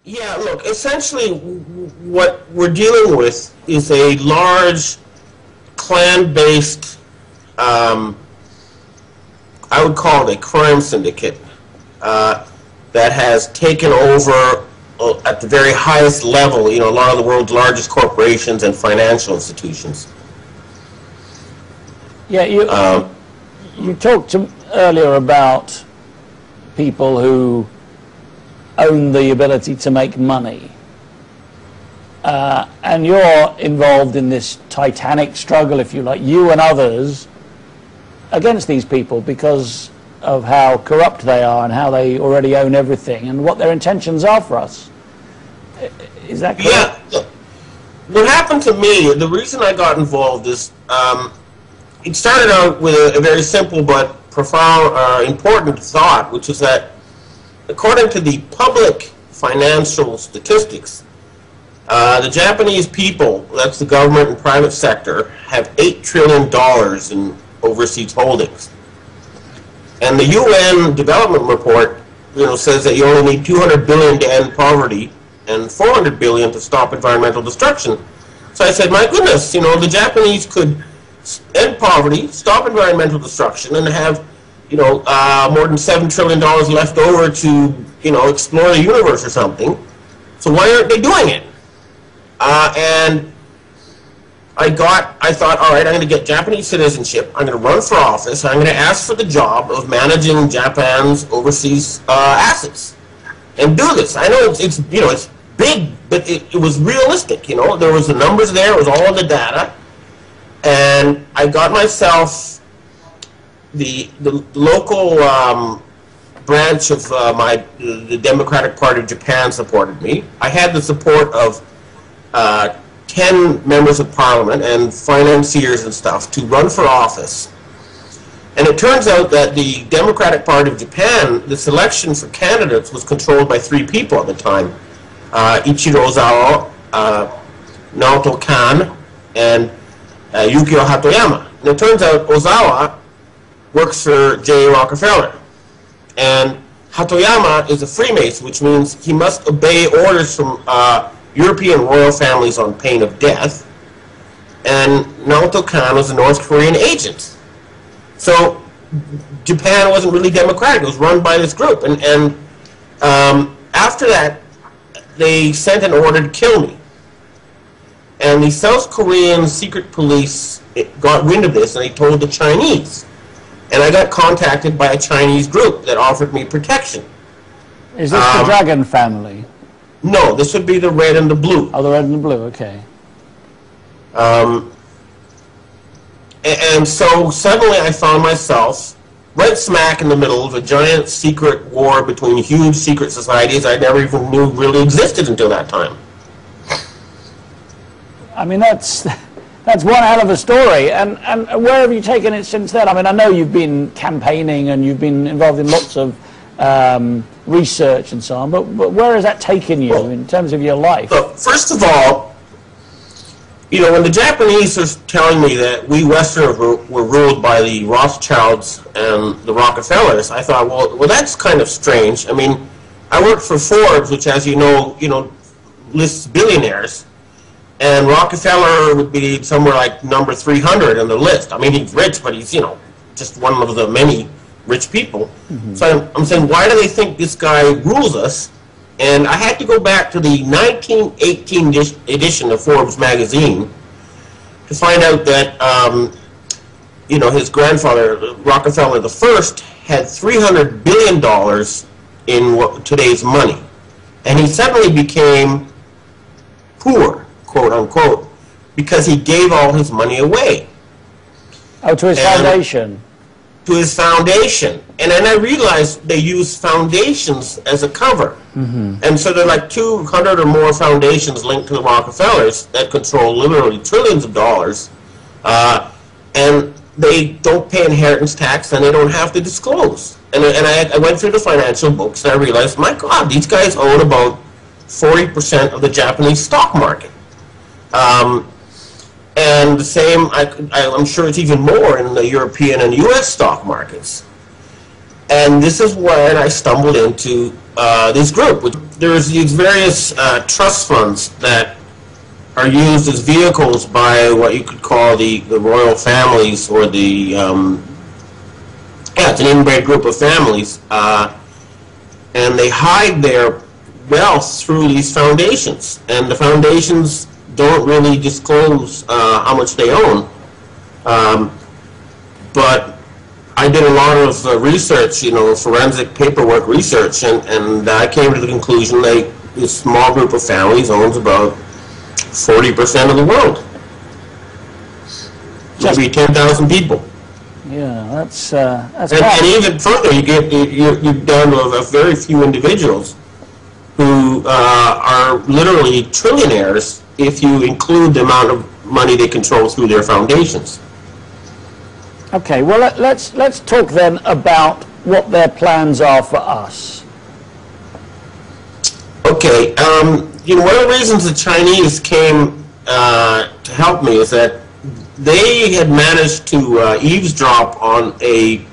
Yeah, look, essentially what we're dealing with is a large clan-based, um, I would call it a crime syndicate, that has taken over at the very highest level, a lot of the world's largest corporations and financial institutions. Yeah, you talked earlier about people who own the ability to make money. And you're involved in this titanic struggle, if you like, you and others, against these people because of how corrupt they are and how they already own everything and what their intentions are for us. Is that correct? Yeah. What happened to me, the reason I got involved is, it started out with a very simple but profound, important thought, which is that according to the public financial statistics, the Japanese people, that's the government and private sector, have $8 trillion in overseas holdings. And the UN Development Report, says that you only need 200 billion to end poverty and 400 billion to stop environmental destruction. So I said, my goodness, the Japanese could end poverty, stop environmental destruction, and have, more than $7 trillion left over to, explore the universe or something. So why aren't they doing it? And I thought, all right, I'm going to get Japanese citizenship. I'm going to run for office. I'm going to ask for the job of managing Japan's overseas assets and do this. I know it's big, but it was realistic. There was the numbers there. It was all in the data. And I got myself the local branch of the Democratic Party of Japan supported me. I had the support of 10 members of parliament and financiers and stuff to run for office. And it turns out that the Democratic Party of Japan, the selection for candidates was controlled by 3 people at the time. Ichiro Ozawa, Naoto Kan, and Yukio Hatoyama. And it turns out Ozawa works for J. Rockefeller. And Hatoyama is a Freemason, which means he must obey orders from European royal families on pain of death. And Naoto Kan was a North Korean agent. So Japan wasn't really democratic. It was run by this group. And after that, they sent an order to kill me. And the South Korean secret police got wind of this, and they told the Chinese. And I got contacted by a Chinese group that offered me protection. Is this the Dragon family? No, this would be the red and the blue. Oh, the red and the blue, okay. And so suddenly I found myself right smack in the middle of a giant secret war between huge secret societies I never even knew really existed until that time. I mean, that's one hell of a story. And where have you taken it since then? I mean, I know you've been campaigning and you've been involved in lots of research and so on, but where has that taken you in terms of your life? Look, first of all, when the Japanese are telling me that we Westerners were ruled by the Rothschilds and the Rockefellers, I thought, well, that's kind of strange. I mean, I worked for Forbes, which, as you know, lists billionaires. And Rockefeller would be somewhere like number 300 on the list. I mean, he's rich, but he's, just one of the many rich people. Mm-hmm. So I'm saying, why do they think this guy rules us? And I had to go back to the 1918 edition of Forbes magazine to find out that, his grandfather, Rockefeller the First, had $300 billion in today's money. And he suddenly became poor, quote unquote, because he gave all his money away. Oh, to his foundation. To his foundation. And then I realized they use foundations as a cover. Mm-hmm. And so there are like 200 or more foundations linked to the Rockefellers that control literally trillions of dollars. And they don't pay inheritance tax and they don't have to disclose. And I went through the financial books and I realized, my God, these guys own about 40% of the Japanese stock market. And the same, I'm sure it's even more in the European and U.S. stock markets. And this is when I stumbled into this group. there's these various trust funds that are used as vehicles by what you could call the royal families, or the it's an inbred group of families, and they hide their wealth through these foundations, and the foundations don't really disclose how much they own. But I did a lot of research, forensic paperwork research, and I came to the conclusion that this small group of families owns about 40% of the world. Maybe 10,000 people. Yeah, that's and even further, you're down to a very few individuals who are literally trillionaires if you include the amount of money they control through their foundations. Okay, well, let's talk then about what their plans are for us. Okay, one of the reasons the Chinese came to help me is that they had managed to eavesdrop on a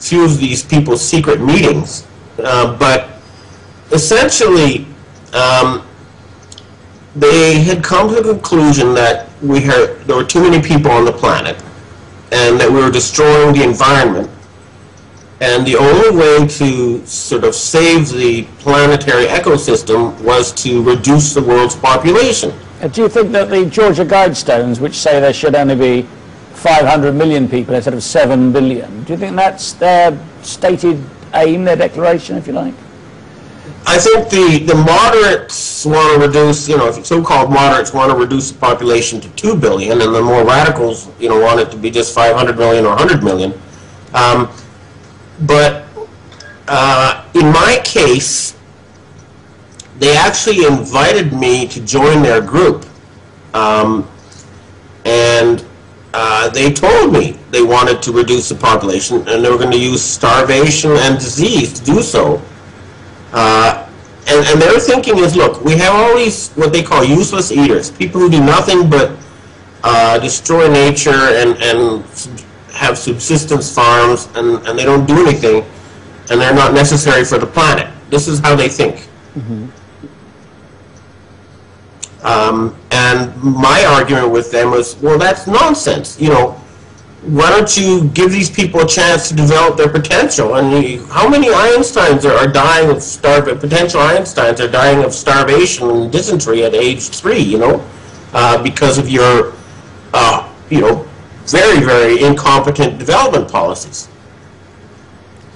few of these people's secret meetings, but essentially they had come to the conclusion that there were too many people on the planet, and that we were destroying the environment, and the only way to sort of save the planetary ecosystem was to reduce the world's population. Do you think that the Georgia Guidestones, which say there should only be 500 million people instead of 7 billion, do you think that's their stated aim, their declaration, if you like? I think the moderates want to reduce, so-called moderates want to reduce the population to 2 billion, and the more radicals, want it to be just 500 million or 100 million. But in my case, they actually invited me to join their group, and they told me they wanted to reduce the population, and they were going to use starvation and disease to do so. And their thinking is, look, we have all these what they call useless eaters, people who do nothing but destroy nature and have subsistence farms, and they don't do anything, and they're not necessary for the planet. This is how they think. Mm-hmm. And my argument with them was, well, that's nonsense. Why don't you give these people a chance to develop their potential? And how many Einsteins are dying of potential Einsteins are dying of starvation and dysentery at age 3, because of your, very, very incompetent development policies.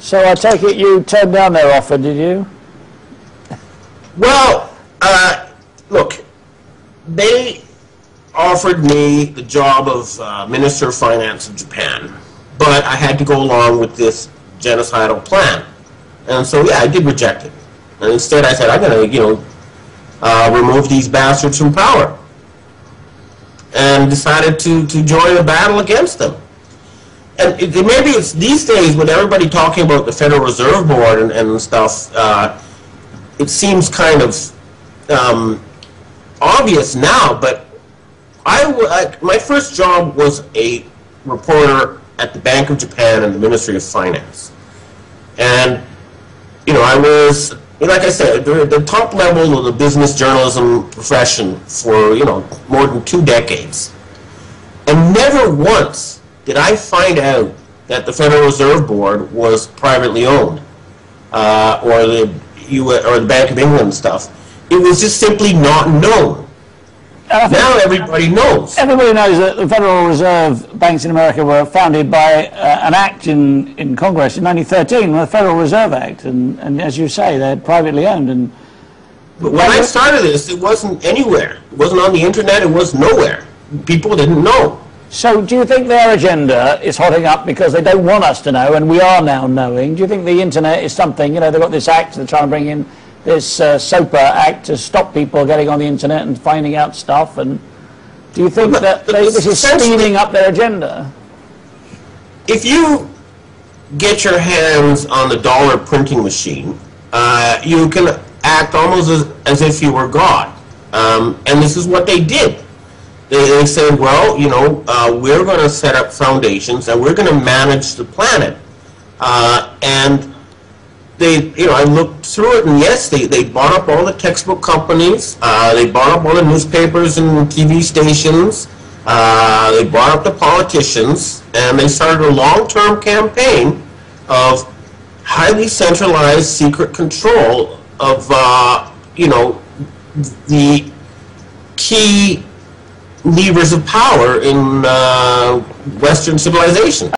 So I take it you turned down their offer, did you? Well, look, they offered me the job of Minister of Finance of Japan, but I had to go along with this genocidal plan. And so, yeah, I did reject it. And instead I said, I'm going to, remove these bastards from power. And decided to join a battle against them. And maybe it's these days, with everybody talking about the Federal Reserve Board and stuff, it seems kind of obvious now, but my first job was a reporter at the Bank of Japan and the Ministry of Finance. And, I was, like I said, the top level of the business journalism profession for, more than 2 decades. And never once did I find out that the Federal Reserve Board was privately owned, or the Bank of England stuff. It was just simply not known. Now everybody knows. Everybody knows that the Federal Reserve banks in America were founded by an act in Congress in 1913, the Federal Reserve Act, and as you say, they're privately owned. But when I started this, it wasn't anywhere. It wasn't on the internet. It was nowhere. People didn't know. So do you think their agenda is hotting up because they don't want us to know, and we are now knowing? Do you think the internet is something, they've got this act they're trying to bring in, this SOPA Act to stop people getting on the internet and finding out stuff, and do you think that this is speeding up their agenda? If you get your hands on the dollar printing machine, you can act almost as if you were God. And this is what they did. They said, well, we're going to set up foundations and we're going to manage the planet. And I looked through it, and yes, they bought up all the textbook companies, they bought up all the newspapers and TV stations, they bought up the politicians, and they started a long-term campaign of highly centralized secret control of, the key levers of power in Western civilization.